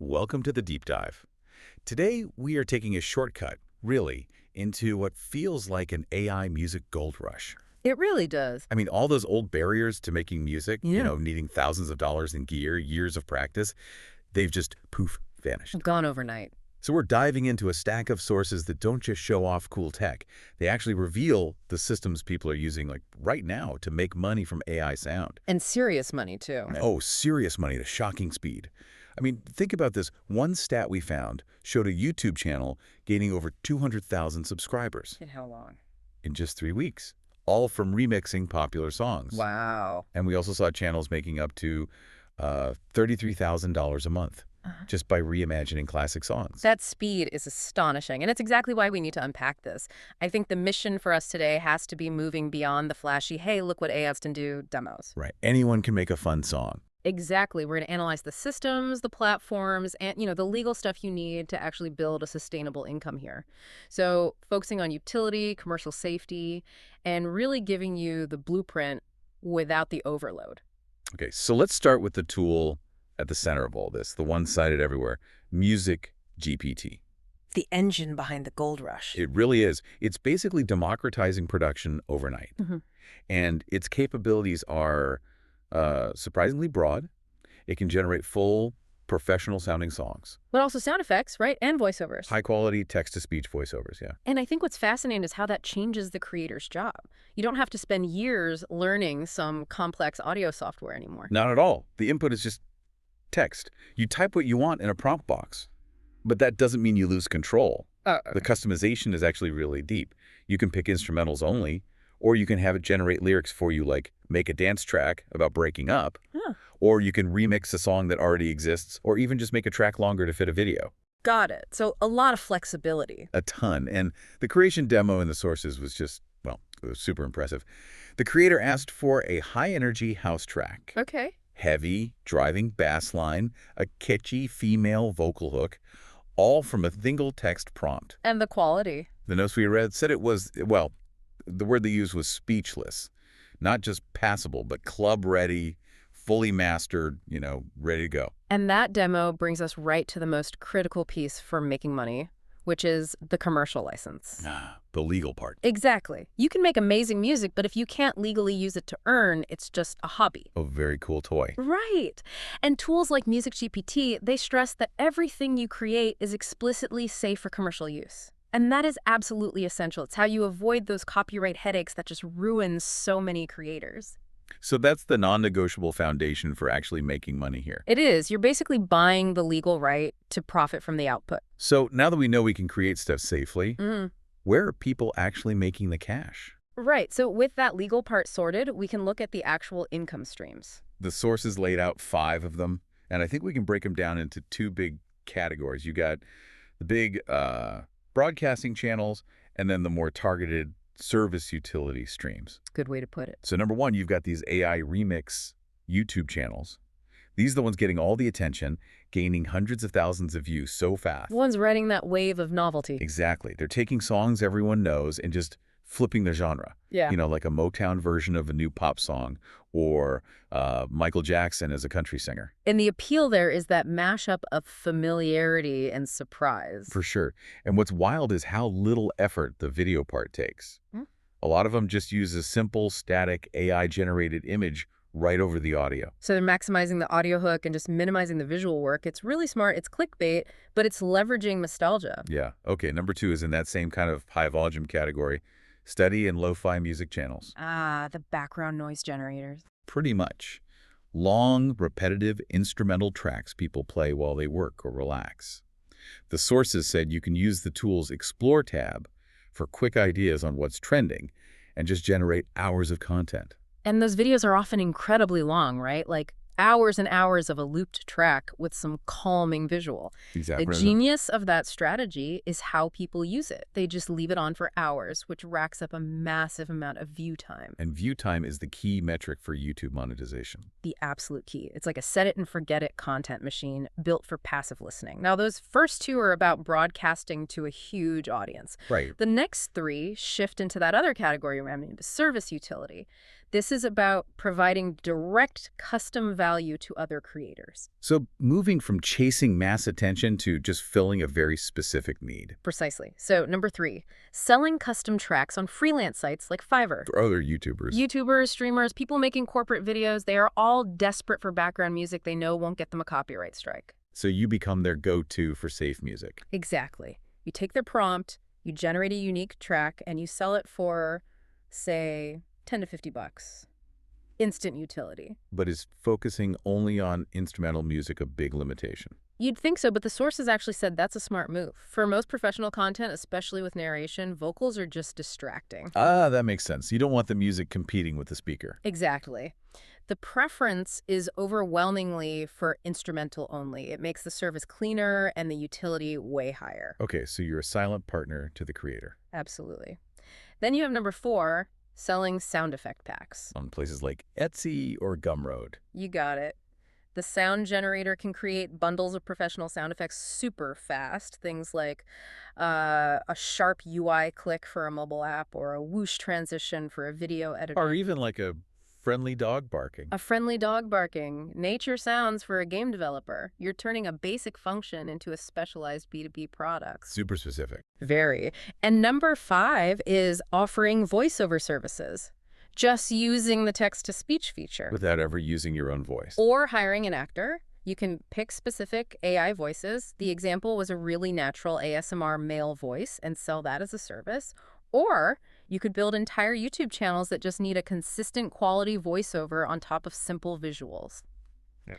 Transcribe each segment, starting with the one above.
Welcome to the deep dive. Today, we are taking a shortcut, really, into what feels like an AI music gold rush. It really does. I mean, all those old barriers to making music, Yeah. needing thousands of dollars in gear, years of practice, they've just poof, vanished. Gone overnight. So we're diving into a stack of sources that don't just show off cool tech. They actually reveal the systems people are using like right now to make money from AI sound. And serious money, too. Oh, serious money at a shocking speed. I mean, think about this. One stat we found showed a YouTube channel gaining over 200,000 subscribers In how long? in just 3 weeks, all from remixing popular songs. Wow. And we also saw channels making up to $33,000 a month just by reimagining classic songs. That speed is astonishing, and it's exactly why we need to unpack this. I think the mission for us today has to be moving beyond the flashy, hey, look what AI can do demos. Right. Anyone can make a fun song. Exactly. We're going to analyze the systems, the platforms, and, the legal stuff you need to actually build a sustainable income here. So focusing on utility, commercial safety, and really giving you the blueprint without the overload. Okay, so let's start with the tool at the center of all this, the one cited everywhere, Music GPT. The engine behind the gold rush. It really is. It's basically democratizing production overnight. And its capabilities are surprisingly broad. It can generate full professional-sounding songs. But also sound effects, right? And voiceovers. High-quality text-to-speech voiceovers, yeah. And I think what's fascinating is how that changes the creator's job. You don't have to spend years learning some complex audio software anymore. Not at all. The input is just text. You type what you want in a prompt box. But that doesn't mean you lose control. The customization is actually really deep. You can pick instrumentals only, or you can have it generate lyrics for you, like make a dance track about breaking up, or you can remix a song that already exists, or even just make a track longer to fit a video. Got it. So a lot of flexibility. A ton. And the creation demo in the sources was just, well, it was super impressive. The creator asked for a high-energy house track. Okay. Heavy, driving bass line, a catchy female vocal hook, all from a single text prompt. And the quality. The notes we read said it was, well, the word they used was speechless. Not just passable, but club-ready, fully mastered, ready to go. And that demo brings us right to the most critical piece for making money, which is the commercial license. The legal part. Exactly. You can make amazing music, but if you can't legally use it to earn, it's just a hobby. A very cool toy. Right. And tools like Music GPT, they stress that everything you create is explicitly safe for commercial use. And that is absolutely essential. It's how you avoid those copyright headaches that just ruin so many creators. So that's the non-negotiable foundation for actually making money here. It is. You're basically buying the legal right to profit from the output. So now that we know we can create stuff safely, where are people actually making the cash? Right. So with that legal part sorted, we can look at the actual income streams. The sources laid out 5 of them, and I think we can break them down into 2 big categories. You got the big broadcasting channels, and then the more targeted service utility streams. Good way to put it. So number 1, you've got these AI remix YouTube channels. These are the ones getting all the attention, gaining hundreds of thousands of views so fast. One's riding that wave of novelty. Exactly. They're taking songs everyone knows and just flipping the genre. Yeah. Like a Motown version of a new pop song, or Michael Jackson as a country singer. And the appeal there is that mashup of familiarity and surprise. For sure. And what's wild is how little effort the video part takes. A lot of them just use a simple, static, AI-generated image right over the audio. So they're maximizing the audio hook and just minimizing the visual work. It's really smart. It's clickbait, but it's leveraging nostalgia. Yeah. Okay, number 2 is in that same kind of high-volume category, steady and lo-fi music channels. The background noise generators. Pretty much. Long, repetitive instrumental tracks people play while they work or relax. The sources said you can use the tool's Explore tab for quick ideas on what's trending and just generate hours of content. And those videos are often incredibly long, right? Like hours and hours of a looped track with some calming visual. Exactly. The genius of that strategy is how people use it. They just leave it on for hours, which racks up a massive amount of view time. And view time is the key metric for YouTube monetization. The absolute key. It's like a set-it-and-forget-it content machine built for passive listening. Now, those first 2 are about broadcasting to a huge audience. Right. The next 3 shift into that other category, the service utility. This is about providing direct custom value to other creators. So moving from chasing mass attention to just filling a very specific need. Precisely. So number 3, selling custom tracks on freelance sites like Fiverr. For other YouTubers. YouTubers, streamers, people making corporate videos, they are all desperate for background music they know won't get them a copyright strike. So you become their go-to for safe music. Exactly. You take their prompt, you generate a unique track, and you sell it for, say, 10 to 50 bucks. Instant utility. But is focusing only on instrumental music a big limitation? You'd think so, but the sources actually said that's a smart move. For most professional content, especially with narration, vocals are just distracting. Ah, that makes sense. You don't want the music competing with the speaker. Exactly. The preference is overwhelmingly for instrumental only. It makes the service cleaner and the utility way higher. Okay, so you're a silent partner to the creator. Absolutely. Then you have number 4, selling sound effect packs. On places like Etsy or Gumroad. You got it. The sound generator can create bundles of professional sound effects super fast. Things like a sharp UI click for a mobile app or a whoosh transition for a video editor. Or even like a friendly dog barking. A friendly dog barking. Nature sounds for a game developer. You're turning a basic function into a specialized B2B product. Super specific. Very. And number 5 is offering voiceover services. Just using the text-to-speech feature. Without ever using your own voice. Or hiring an actor. You can pick specific AI voices. The example was a really natural ASMR male voice and sell that as a service. Or you could build entire YouTube channels that just need a consistent quality voiceover on top of simple visuals. Yeah.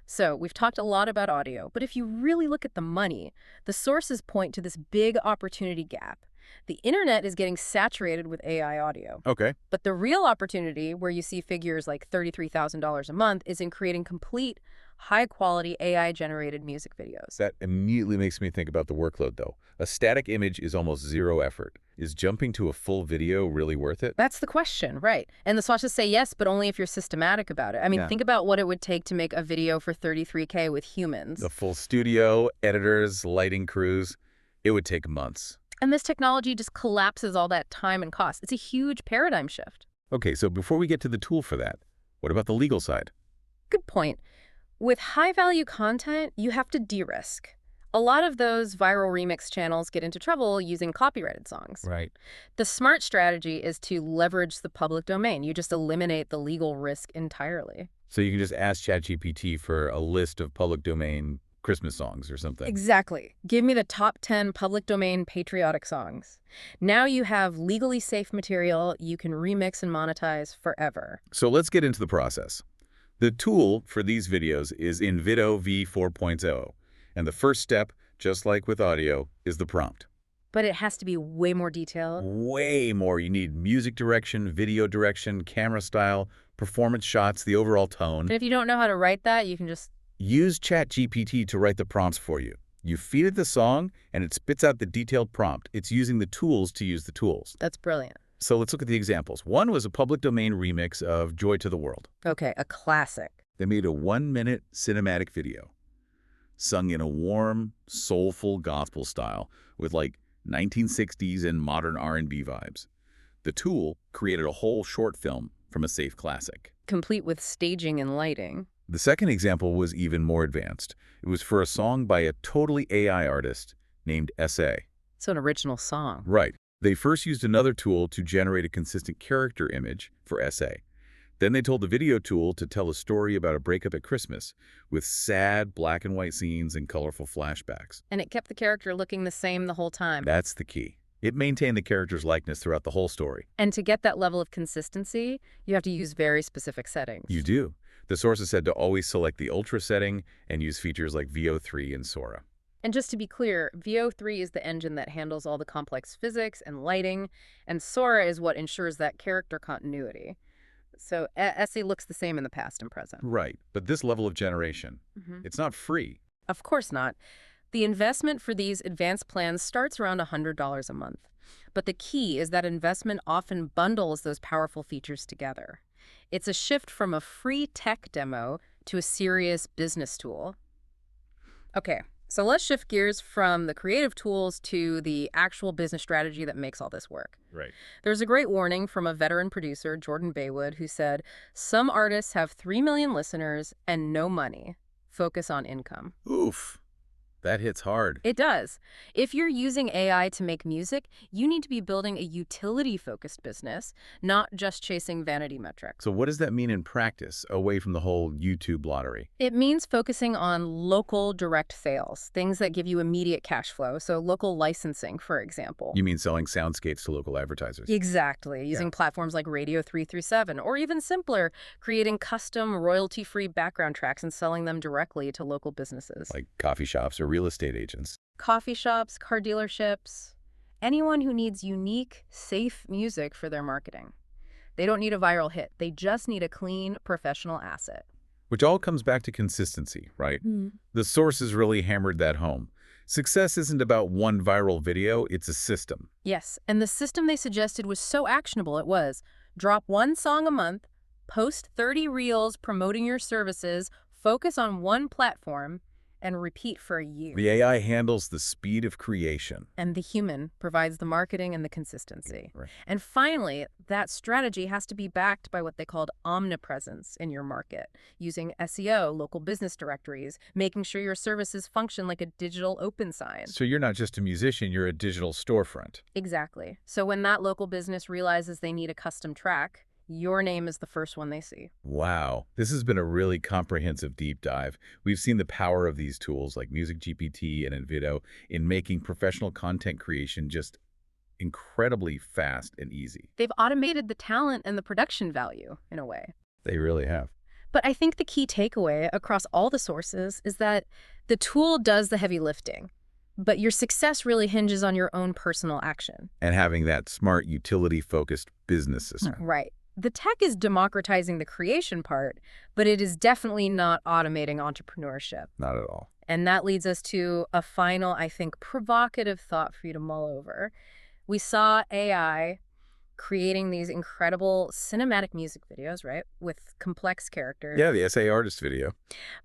So we've talked a lot about audio, but if you really look at the money, the sources point to this big opportunity gap. The internet is getting saturated with AI audio. Okay. But the real opportunity, where you see figures like $33,000 a month, is in creating complete, high-quality AI-generated music videos. That immediately makes me think about the workload, though. A static image is almost zero effort. Is jumping to a full video really worth it? That's the question, right? And the sources say yes, but only if you're systematic about it. I mean, think about what it would take to make a video for $33K with humans. The full studio, editors, lighting crews. It would take months. And this technology just collapses all that time and cost. It's a huge paradigm shift. Okay, so before we get to the tool for that, what about the legal side? Good point. With high-value content, you have to de-risk. A lot of those viral remix channels get into trouble using copyrighted songs. Right. The smart strategy is to leverage the public domain. You just eliminate the legal risk entirely. So you can just ask ChatGPT for a list of public domain Christmas songs or something. Exactly. Give me the top 10 public domain patriotic songs. Now you have legally safe material you can remix and monetize forever. So let's get into the process. The tool for these videos is InVideo v4.0. And the first step, just like with audio, is the prompt. But it has to be way more detailed. Way more. You need music direction, video direction, camera style, performance shots, the overall tone. And if you don't know how to write that, you can just use ChatGPT to write the prompts for you. You feed it the song, and it spits out the detailed prompt. It's using the tools to use the tools. That's brilliant. So let's look at the examples. One was a public domain remix of Joy to the World. Okay, a classic. They made a 1-minute cinematic video, sung in a warm, soulful gospel style with like 1960s and modern R&B vibes. The tool created a whole short film from a safe classic. Complete with staging and lighting. The second example was even more advanced. It was for a song by a totally AI artist named S.A. So an original song. Right. They first used another tool to generate a consistent character image for S.A. Then they told the video tool to tell a story about a breakup at Christmas with sad black and white scenes and colorful flashbacks. And it kept the character looking the same the whole time. That's the key. It maintained the character's likeness throughout the whole story. And to get that level of consistency, you have to use very specific settings. You do. The sources said to always select the Ultra setting and use features like VO3 and Sora. And just to be clear, VO3 is the engine that handles all the complex physics and lighting, and Sora is what ensures that character continuity. So SE looks the same in the past and present. Right, but this level of generation, it's not free. Of course not. The investment for these advanced plans starts around $100 a month. But the key is that investment often bundles those powerful features together. It's a shift from a free tech demo to a serious business tool. Okay, So let's shift gears from the creative tools to the actual business strategy that makes all this work. Right. There's a great warning from a veteran producer, Jordan Baywood, who said, "Some artists have 3 million listeners and no money. Focus on income." Oof. That hits hard. It does. If you're using AI to make music, you need to be building a utility-focused business, not just chasing vanity metrics. So what does that mean in practice, away from the whole YouTube lottery? It means focusing on local direct sales, things that give you immediate cash flow, so local licensing, for example. You mean selling soundscapes to local advertisers? Exactly, using platforms like Radio 337, or even simpler, creating custom royalty-free background tracks and selling them directly to local businesses. Like coffee shops or real estate agents. Coffee shops, car dealerships, anyone who needs unique, safe music for their marketing. They don't need a viral hit. They just need a clean, professional asset. Which all comes back to consistency, right? The sources really hammered that home. Success isn't about one viral video, it's a system. Yes, and the system they suggested was so actionable. It was drop one song a month, post 30 reels promoting your services, focus on one platform, and repeat for a year. The AI handles the speed of creation. And the human provides the marketing and the consistency. Right. And finally, that strategy has to be backed by what they called omnipresence in your market, using SEO, local business directories, making sure your services function like a digital open sign. So you're not just a musician, you're a digital storefront. Exactly. So when that local business realizes they need a custom track, your name is the first one they see. Wow, this has been a really comprehensive deep dive. We've seen the power of these tools like Music GPT and Envido in making professional content creation just incredibly fast and easy. They've automated the talent and the production value, in a way. They really have. But I think the key takeaway across all the sources is that the tool does the heavy lifting, but your success really hinges on your own personal action. And having that smart, utility-focused business system. Right. The tech is democratizing the creation part, but it is definitely not automating entrepreneurship. Not at all. And that leads us to a final, I think, provocative thought for you to mull over. We saw AI creating these incredible cinematic music videos, right, with complex characters. Yeah, the SA artist video.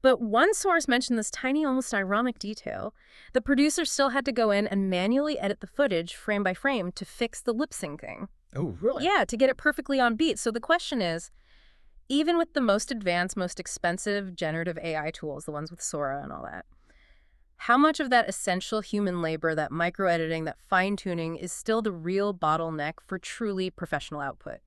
But one source mentioned this tiny, almost ironic detail. The producer still had to go in and manually edit the footage frame by frame to fix the lip syncing. Oh, really? Yeah, to get it perfectly on beat. So the question is, even with the most advanced, most expensive generative AI tools, the ones with Sora and all that, how much of that essential human labor, that micro-editing, that fine-tuning, is still the real bottleneck for truly professional output?